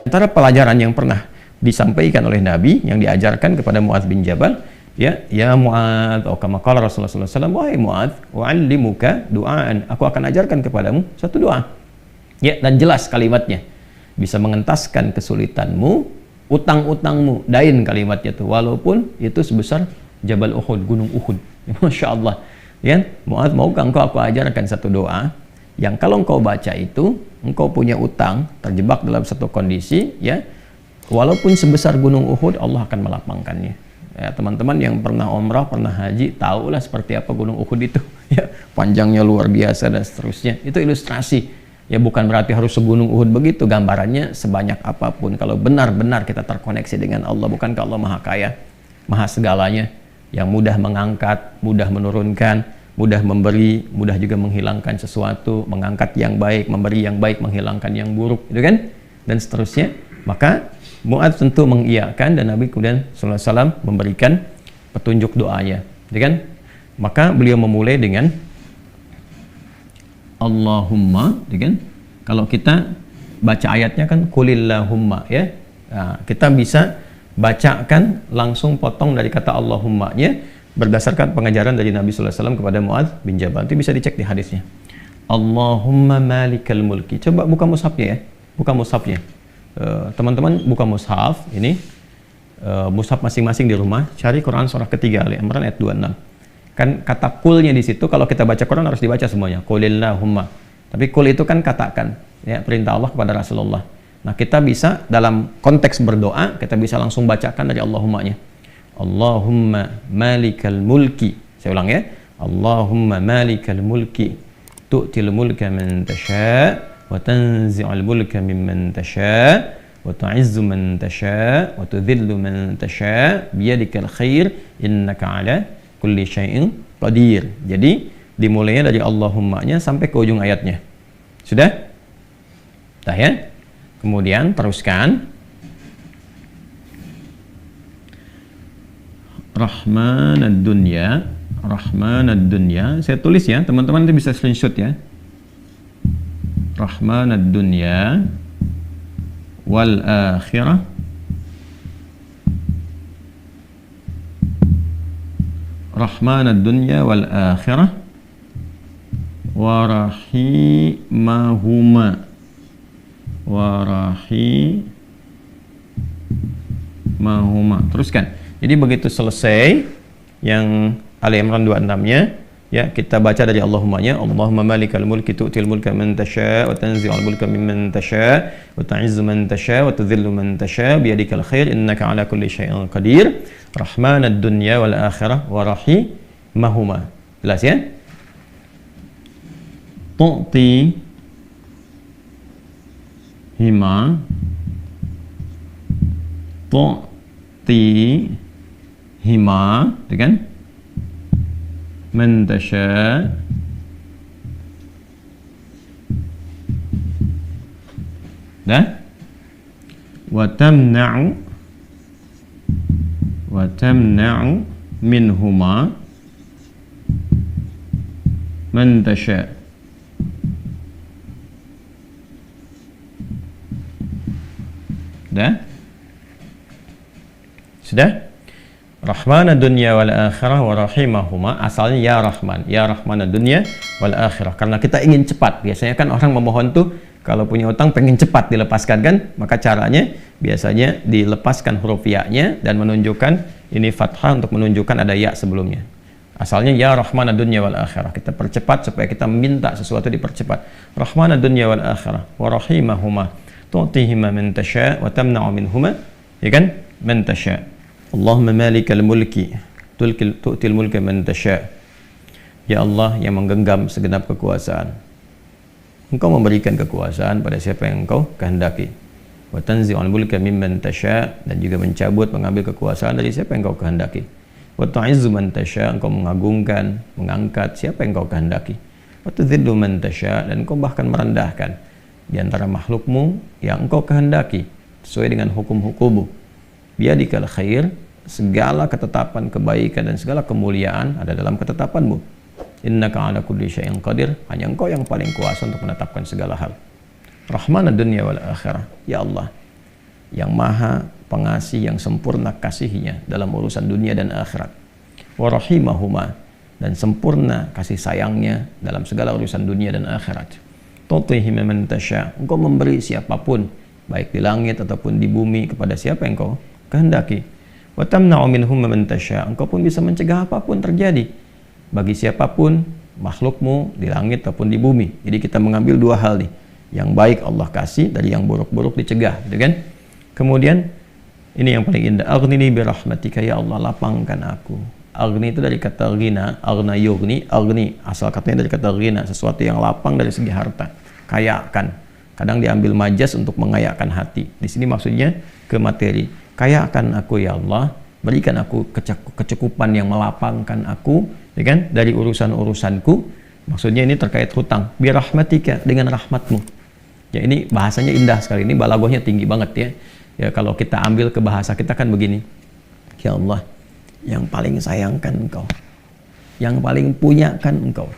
Antara pelajaran yang pernah disampaikan oleh Nabi yang diajarkan kepada Mu'adz bin Jabal, ya Mu'adz, atau kama qala Rasulullah sallallahu alaihi wasallam, wahai Mu'adz, wa'allimuka du'aan, aku akan ajarkan kepadamu satu doa. Ya, dan jelas kalimatnya. Bisa mengentaskan kesulitanmu, utang-utangmu, dain kalimatnya tuh, walaupun itu sebesar Jabal Uhud, gunung Uhud. Masya Allah. Ya, Mu'adz, maukah engkau aku ajarkan satu doa yang kalau engkau baca itu, engkau punya utang, terjebak dalam satu kondisi, ya, walaupun sebesar gunung Uhud, Allah akan melapangkannya. Ya, teman-teman yang pernah umrah, pernah haji, tahulah seperti apa gunung Uhud itu. Ya, panjangnya luar biasa dan seterusnya. Itu ilustrasi. Ya, bukan berarti harus segunung Uhud begitu. Gambarannya sebanyak apapun. Kalau benar-benar kita terkoneksi dengan Allah, bukankah Allah Maha Kaya, Maha segalanya, yang mudah mengangkat, mudah menurunkan, mudah memberi, mudah juga menghilangkan sesuatu, mengangkat yang baik, memberi yang baik, menghilangkan yang buruk, itu kan? Dan seterusnya. Maka Mu'adz tentu mengiyakan, dan Nabi kemudian sallallahu alaihi wasallam memberikan petunjuk doanya, itu kan? Maka beliau memulai dengan Allahumma, itu kan? Kalau kita baca ayatnya kan qulillahumma, ya. Nah, kita bisa bacakan langsung potong dari kata Allahumma-nya berdasarkan pengajaran dari Nabi sallallahu alaihi wasallam kepada Mu'adz bin Jabal. Itu bisa dicek di hadisnya. Allahumma malikal mulki. Coba buka mushafnya ya. Buka mushafnya. Teman-teman buka mushaf ini, mushaf masing-masing di rumah, cari Quran surah ketiga Ali Imran ayat 26. Kan kata kulnya di situ, kalau kita baca Quran harus dibaca semuanya. Qulillahumma. Tapi kul itu kan katakan, ya, perintah Allah kepada Rasulullah. Nah, kita bisa dalam konteks berdoa, kita bisa langsung bacakan dari Allahumma-nya. Allahumma malikal mulki. Saya ulang ya. Allahumma malikal mulki. Tu'til mulka man tasha' wa tanzi'ul mulka mimman tasha' wa tu'izzu man tasha' wa tudhillu man tasha' biyadikal khair innaka 'ala kulli syai'in qadir. Jadi dimulainya dari Allahumma-nya sampai ke ujung ayatnya. Sudah? Dah ya? Kemudian teruskan Rahman ad-dunya, Rahman ad-dunya. Saya tulis ya, teman-teman nanti bisa screenshot ya. Rahman ad-dunya wal akhirah Rahman ad-dunya wal akhirah wa rahimahuma Teruskan. Jadi begitu selesai yang Ali Imran 26-nya, ya, kita baca dari Allahumma-nya. Allahumma malikal mulki tu'til mulka man tasha' wa tanzi'ul mulka mimman tasha' wa tu'izzu man tasha' wa tudhillu man tasha' biyadikal khair innaka 'ala kulli syai'in qadir. Rahmanad dunya wal akhirah wa rahimahuma. Jelas ya? Tu'ti hima hima, itu kan? Man tasha' dah? Wa tamna'u minhuma man tasha'. Dah? Sudah? Rahman ad-dunya wal akhirah wa rahimahuma, asalnya ya Rahman ad-dunya wal akhirah, karena kita ingin cepat. Biasanya kan orang memohon tuh kalau punya utang pengen cepat dilepaskan kan, maka caranya biasanya dilepaskan huruf ya-nya dan menunjukkan ini fathah untuk menunjukkan ada ya sebelumnya. Asalnya ya Rahman ad-dunya wal akhirah, kita percepat supaya kita minta sesuatu dipercepat. Rahman ad-dunya wal akhirah wa rahimahuma tu'tihima man tasha' wa tamna'u minhuma, ya kan? Man tasha'. Allahumma malikal mulki tu'til mulka man tasha'. Ya Allah yang menggenggam segenap kekuasaan, Engkau memberikan kekuasaan pada siapa yang Engkau kehendaki. Wa tanzi'ul mulka mimman tasha', dan juga mencabut, mengambil kekuasaan dari siapa yang Engkau kehendaki. Wa tu'izzu man tasha', Engkau mengagungkan, mengangkat siapa yang Engkau kehendaki. Wa tudhillu man tasha', dan Engkau bahkan merendahkan di antara makhlukmu yang Engkau kehendaki sesuai dengan hukum-hukummu. Biyadikal khair, segala ketetapan kebaikan dan segala kemuliaan ada dalam ketetapanmu. Innaka 'ala kulli syai'in qadir, hanya Engkau yang paling kuasa untuk menetapkan segala hal. Rahman ad-dunya wal akhirah, ya Allah, yang maha pengasih, yang sempurna kasihnya dalam urusan dunia dan akhirat. Wa rahimahuma, dan sempurna kasih sayangnya dalam segala urusan dunia dan akhirat. Tutihi man tasya, engkau memberi siapapun, baik di langit ataupun di bumi, kepada siapa yang engkau kehendaki. Wa tamna'u minhum man tasya, engkau pun bisa mencegah apapun terjadi bagi siapapun makhlukmu di langit ataupun di bumi. Jadi kita mengambil dua hal nih, yang baik Allah kasih, dari yang buruk-buruk dicegah, gitu kan? Kemudian ini yang paling indah, aghnini bi rahmatika, ya Allah lapangkan aku. Aghni itu dari kata ghina, aghna yughni, aghni asal katanya dari kata ghina, sesuatu yang lapang dari segi harta, kayakan. Kadang diambil majas untuk mengayakan hati. Di sini maksudnya ke materi. Kayakan aku ya Allah, berikan aku kecukupan yang melapangkan aku, ya kan, dari urusan-urusanku. Maksudnya ini terkait hutang. Bi rahmatika, dengan rahmatmu. Ya ini bahasanya indah sekali, ini balaghahnya tinggi banget ya. Ya kalau kita ambil ke bahasa kita kan begini. Ya Allah, yang paling sayangkan engkau, yang paling punya kan engkau,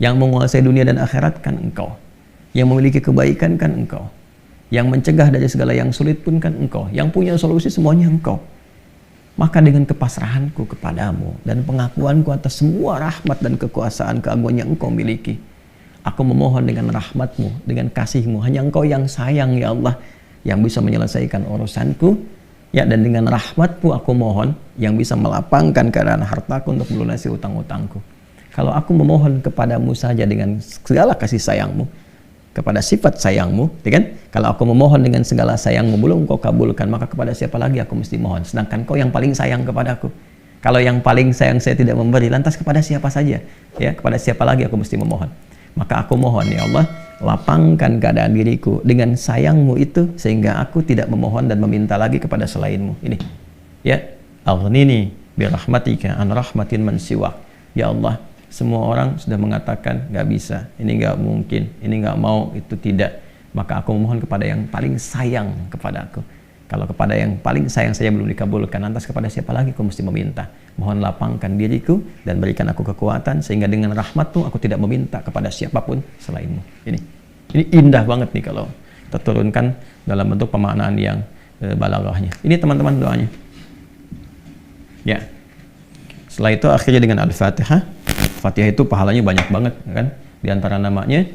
yang menguasai dunia dan akhirat kan engkau, yang memiliki kebaikan kan engkau, yang mencegah dari segala yang sulit pun kan engkau, yang punya solusi semuanya engkau. Maka dengan kepasrahanku kepadamu dan pengakuanku atas semua rahmat dan kekuasaan keagungan yang engkau miliki, aku memohon dengan rahmatmu, dengan kasihmu, hanya engkau yang sayang ya Allah, yang bisa menyelesaikan urusanku. Ya, dan dengan rahmatmu aku mohon yang bisa melapangkan keadaan hartaku untuk melunasi utang-utangku. Kalau aku memohon kepadamu saja dengan segala kasih sayangmu, kepada sifat sayangmu, ya kan? Kalau aku memohon dengan segala sayangmu belum kau kabulkan, maka kepada siapa lagi aku mesti mohon? Sedangkan kau yang paling sayang kepadaku. Kalau yang paling sayang saya tidak memberi, lantas kepada siapa saja? Ya, kepada siapa lagi aku mesti memohon? Maka aku mohon ya Allah, lapangkan keadaan diriku dengan sayangmu itu, sehingga aku tidak memohon dan meminta lagi kepada selainmu. Ini ya, aghnini bi rahmatika an rahmatin man siwak. Ya Allah, semua orang sudah mengatakan gak bisa, ini gak mungkin, ini gak mau, itu tidak. Maka aku memohon kepada yang paling sayang kepada aku. Kalau kepada yang paling sayang saya belum dikabulkan, lantas kepada siapa lagi aku mesti meminta? Mohon lapangkan diriku dan berikan aku kekuatan, sehingga dengan rahmatmu aku tidak meminta kepada siapapun selainmu. Ini indah banget nih kalau kita turunkan dalam bentuk pemaknaan yang balaghahnya. Ini teman-teman doanya. Ya. Setelah itu akhirnya dengan Al-Fatihah. Fatihah itu pahalanya banyak banget, kan? Di antara namanya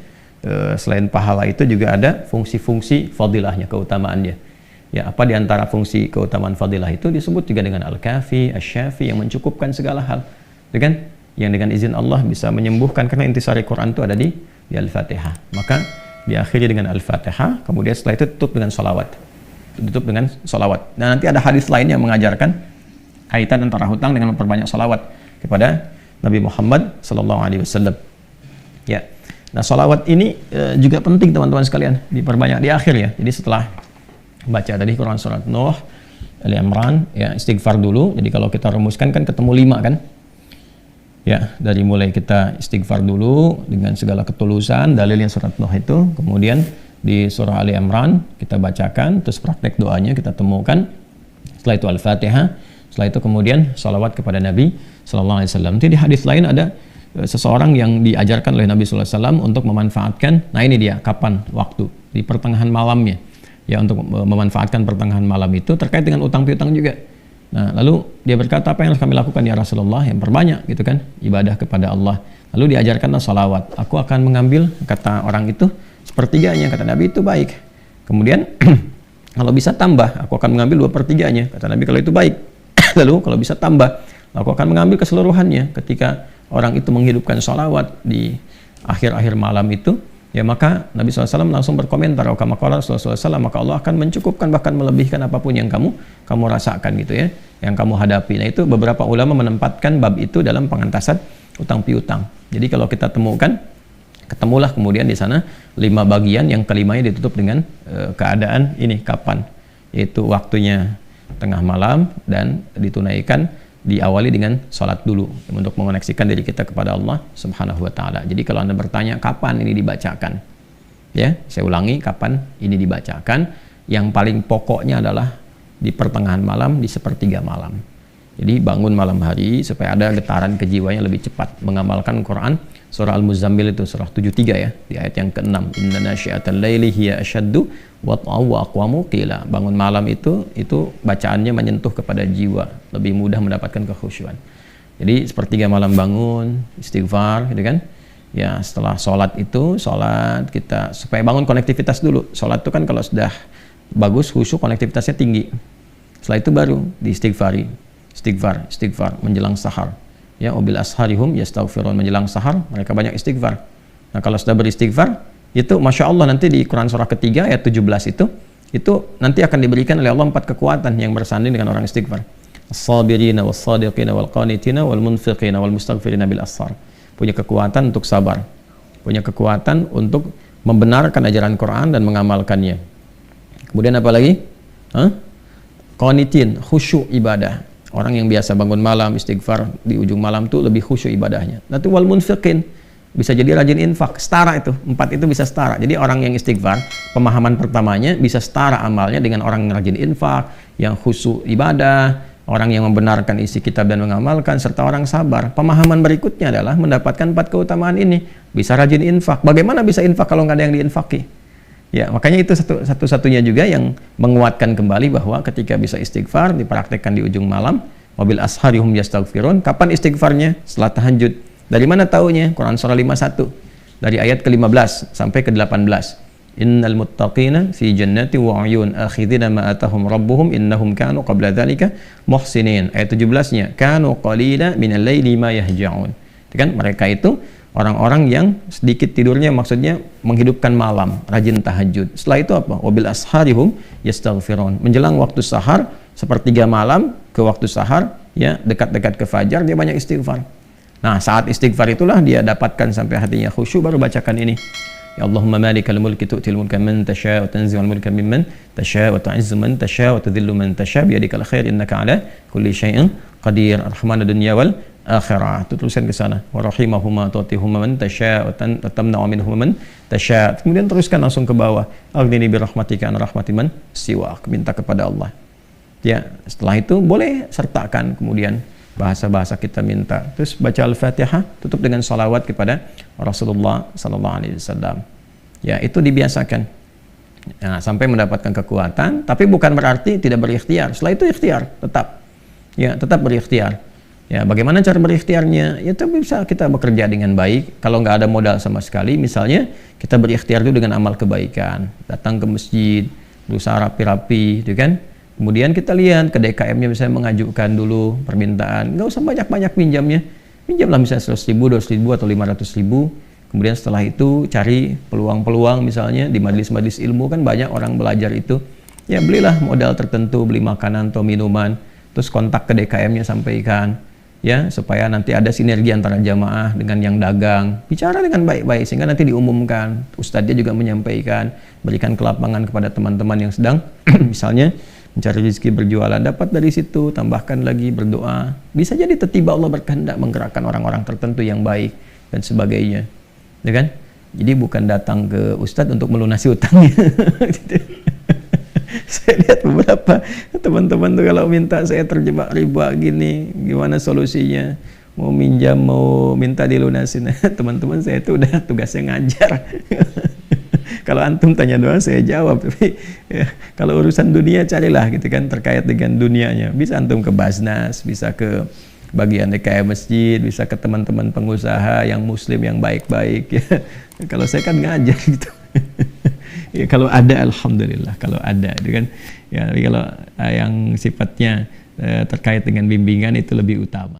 selain pahala itu juga ada fungsi-fungsi fadilahnya, keutamaannya. Ya, apa di antara fungsi keutamaan fadilah itu disebut juga dengan Al-Kafi, Asy-Syafi, yang mencukupkan segala hal. Itu kan? Yang dengan izin Allah bisa menyembuhkan, karena intisari Quran itu ada di Al-Fatihah. Maka diakhiri dengan Al-Fatihah, kemudian setelah itu tutup dengan salawat. Tutup dengan salawat. Dan nanti ada hadis lain yang mengajarkan kaitan antara hutang dengan memperbanyak salawat kepada Nabi Muhammad SAW. Ya. Nah, salawat ini juga penting teman-teman sekalian, diperbanyak di akhir ya. Jadi setelah baca tadi Quran surat Nuh, Ali Imran, ya istighfar dulu. Jadi kalau kita rumuskan kan ketemu 5 kan? Ya, dari mulai kita istighfar dulu dengan segala ketulusan, dalilnya surat Nuh itu, kemudian di surah Ali Imran kita bacakan, terus praktek doanya kita temukan. Setelah itu Al-Fatihah, setelah itu kemudian salawat kepada Nabi Sallallahu Alaihi Wasallam. Jadi di hadis lain ada seseorang yang diajarkan oleh Nabi Sallallahu Alaihi Wasallam untuk memanfaatkan, nah ini dia, kapan waktu, di pertengahan malamnya. Ya, untuk memanfaatkan pertengahan malam itu terkait dengan utang piutang juga. Nah, lalu dia berkata, apa yang harus kami lakukan ya Rasulullah? Yang perbanyak gitu kan, ibadah kepada Allah. Lalu diajarkanlah salawat. Aku akan mengambil, kata orang itu, sepertiganya, kata Nabi, itu baik. Kemudian kalau bisa tambah, aku akan mengambil 2/3-nya, kata Nabi, kalau itu baik. Lalu kalau bisa tambah, aku akan mengambil keseluruhannya. Ketika orang itu menghidupkan salawat di akhir-akhir malam itu, ya maka Nabi SAW langsung berkomentar, kama qala Rasulullah SAW, maka Allah akan mencukupkan, bahkan melebihkan apapun yang kamu rasakan gitu ya, yang kamu hadapi. Nah, itu beberapa ulama menempatkan bab itu dalam pengantasan utang piutang. Jadi kalau kita temukan, ketemulah kemudian di sana 5 bagian, yang kelimanya ditutup dengan keadaan ini kapan, yaitu waktunya tengah malam, dan ditunaikan, diawali dengan sholat dulu untuk mengoneksikan diri kita kepada Allah Subhanahu wa Ta'ala. Jadi kalau Anda bertanya kapan ini dibacakan, ya saya ulangi, kapan ini dibacakan, yang paling pokoknya adalah di pertengahan malam, di 1/3 malam. Jadi bangun malam hari supaya ada getaran kejiwanya lebih cepat mengamalkan Quran surah Al-Muzammil itu surah 73 ya, di ayat yang ke-6. Inna nasyi'atal laili hiya asyaddu wat'aw wa aqwamu qila. Bangun malam itu bacaannya menyentuh kepada jiwa, lebih mudah mendapatkan kekhusyuan. Jadi sepertiga malam bangun, istighfar gitu kan. Ya, setelah sholat kita supaya bangun konektivitas dulu. Sholat itu kan kalau sudah bagus khusyuk, konektivitasnya tinggi. Setelah itu baru diistighfari. Istighfar menjelang sahar. Ya, wabil asharihum yastaghfirun, menjelang sahar mereka banyak istighfar. Nah, kalau sudah beristighfar, itu Masya Allah nanti di Quran surah ketiga ayat 17 itu nanti akan diberikan oleh Allah 4 kekuatan yang bersanding dengan orang istighfar. As-sabirina was-sadiqina wal-qanitina wal-munfiqina wal-mustaghfirina bil ashar. Punya kekuatan untuk sabar, punya kekuatan untuk membenarkan ajaran Quran dan mengamalkannya. Kemudian apa lagi? Qanitin, khusyuk ibadah. Orang yang biasa bangun malam istighfar di ujung malam tuh lebih khusyuk ibadahnya. Nanti wal munfiqin, bisa jadi rajin infak, setara itu. 4 itu bisa setara. Jadi orang yang istighfar, pemahaman pertamanya bisa setara amalnya dengan orang yang rajin infak, yang khusyuk ibadah, orang yang membenarkan isi kitab dan mengamalkan, serta orang sabar. Pemahaman berikutnya adalah mendapatkan 4 keutamaan ini. Bisa rajin infak. Bagaimana bisa infak kalau nggak ada yang diinfaki? Ya, makanya itu satu-satunya juga yang menguatkan kembali bahwa ketika bisa istighfar dipraktekkan di ujung malam, wabil asharihum yastaghfirun. Kapan istighfarnya? Setelah tahajud. Dari mana taunya? Quran surah 51 dari ayat ke-15 sampai ke-18. Innal muttaqina fi jannati wa 'uyun akhidina ma atahum rabbuhum innahum kanu qabla dzalika muhsinin. Ayat 17-nya, kanu qalila minal laili ma yahja'un. Kan mereka itu orang-orang yang sedikit tidurnya, maksudnya menghidupkan malam, rajin tahajud. Setelah itu apa? Wabil asharihum yastaghfirun. Menjelang waktu sahar, sepertiga malam ke waktu sahar, ya dekat-dekat ke fajar, dia banyak istighfar. Nah, saat istighfar itulah dia dapatkan sampai hatinya khusyuk, baru bacakan ini. Ya Allahumma malikal mulki tu'til mulka man tasha wa tanzi'ul mulka mimman tasha wa tu'izzu man tasha wa tudhillu man tasha biyadikal khair innaka ala kulli syai'in qadir. Arhamana dunya wal akhirah. Itu tulisan ke sana. Wa rahimahuma tu'tihuma man tasha wa tamna'u minhum man tasha. Kemudian teruskan langsung ke bawah. Aghnini bi rahmatika an rahmati man siwak. Minta kepada Allah. Ya, setelah itu boleh sertakan kemudian bahasa-bahasa kita minta. Terus baca Al-Fatihah, tutup dengan salawat kepada Rasulullah sallallahu alaihi wasallam. Ya, itu dibiasakan. Nah, sampai mendapatkan kekuatan, tapi bukan berarti tidak berikhtiar. Setelah itu ikhtiar tetap. Ya, tetap berikhtiar. Ya, bagaimana cara berikhtiarnya? Ya, tapi bisa kita bekerja dengan baik. Kalau nggak ada modal sama sekali, misalnya kita berikhtiar dulu dengan amal kebaikan. Datang ke masjid, berusaha rapi-rapi, gitu kan? Kemudian kita lihat ke DKM-nya misalnya mengajukan dulu permintaan, nggak usah banyak-banyak pinjamnya, pinjamlah misalnya 100.000, 200.000 atau 500.000. Kemudian setelah itu cari peluang-peluang misalnya di majelis-majelis ilmu, kan banyak orang belajar itu. Ya belilah modal tertentu, beli makanan atau minuman, terus kontak ke DKM-nya sampaikan, ya supaya nanti ada sinergi antara jamaah dengan yang dagang. Bicara dengan baik-baik sehingga nanti diumumkan, ustadznya juga menyampaikan, berikan kelapangan kepada teman-teman yang sedang misalnya mencari rezeki berjualan, dapat dari situ, tambahkan lagi berdoa. Bisa jadi tiba-tiba Allah berkehendak menggerakkan orang-orang tertentu yang baik dan sebagainya, ya kan? Jadi bukan datang ke ustadz untuk melunasi utangnya. Saya lihat beberapa teman-teman tuh kalau minta, saya terjebak riba gini, gimana solusinya? Mau minjam, mau minta dilunasin. Teman-teman saya itu udah tugasnya ngajar. Kalau antum tanya doang saya jawab, tapi ya, kalau urusan dunia carilah gitu kan, terkait dengan dunianya. Bisa antum ke Basnas, bisa ke bagian DKM masjid, bisa ke teman-teman pengusaha yang muslim yang baik-baik ya. Kalau saya kan ngajar gitu. Ya kalau ada alhamdulillah, kalau ada itu kan. Ya, tapi kalau yang sifatnya terkait dengan bimbingan itu lebih utama.